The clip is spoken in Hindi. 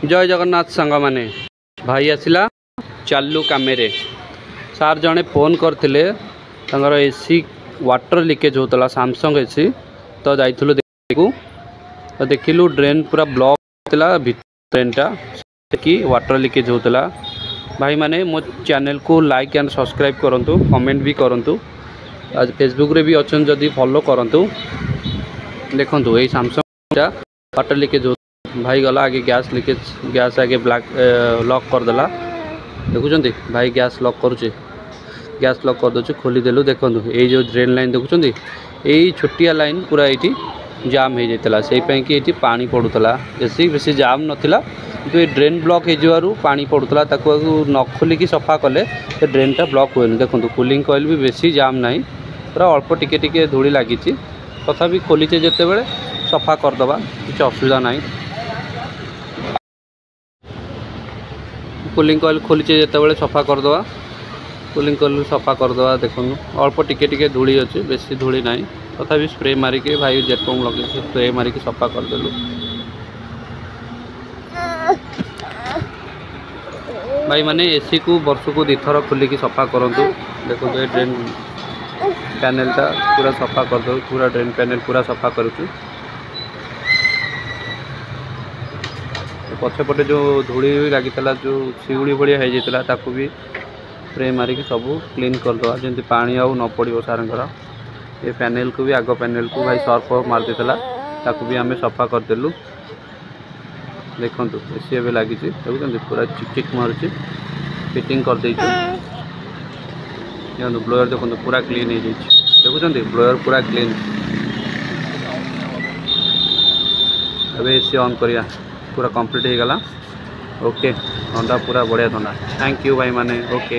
जय जगन्नाथ सांग माने भाई आसला चालू कामेरे सार जड़े फोन करते एसी वाटर लीकेज होता सैमसंग एसी तो जाइलु देखू तो देखिलु ड्रेन पूरा ब्लॉक होता ड्रेनटा कि वाटर लीकेज होता। भाई माने मो चैनल को लाइक एंड सब्सक्राइब करंतु कमेंट भी करंतु आज फेसबुक रे भी अच्छन जदि फॉलो करंतु। देखंतु ये सैमसंग वाटर लीकेज हो भाई गला आगे गैस लीकेज गैस आगे ब्लैक लॉक करदेला देखुं भाई गैस लॉक करुचे गैस लॉक कर दे खोलीदेलु देखो ये जो ड्रेन लाइन देखुं यही छोटिया लाइन पूरा ये जाम हो जाता से कि पानी पड़ूला बेसी बेसी जाम नाला कि ये ड्रेन ब्लॉक हो पानी पड़ूला न खोलिकी सफा कले ड्रेनटा ब्लॉक हुए देखो कूलिंग कॉइल भी बेसी जाम ना पूरा अल्प टिके टिके धूली लगी तथापि खोलीचे जिते बड़े सफा करदे किसी असुविधा ना। कूलिंग कॉइल खोलीचे जिते बड़े सफा करदे कूलिंग कॉइल सफा करदे देखो अल्प टिके टिके धूली अच्छे बेसी धूली ना तथापि स्प्रे मारिके भाई जेट पंप लगे स्प्रे मारिके सफा करदेलु। भाई माने एसी को वर्ष को 2 थर खोलिकी सफा करंतु देखो ये ड्रेन पैनलटा पूरा सफा कर दो पूरा ड्रेन पैनल पूरा सफा करुचु पछपटे जो धूली लगी जो शिउड़ी भाया हो जाता भी स्प्रे मारिकी सब क्लीन करदे जमी पानी आउ न पड़ो सारंकर ये पैनल को भी आग पैनल को भाई सर्फ मार देता ताकू भी आम सफा करदेलु। देखो एसी ए लगी देखुं पूरा चिकचिक मारुची फिटिंग कर देचु ब्लोअर देखो पूरा क्लीन हो देखुं ब्लोअर पूरा क्लीन। अब एसी ऑन करिया पूरा कंप्लीट हो गला ओके ठंडा पूरा बढ़िया ठंडा। थैंक यू भाई माने ओके।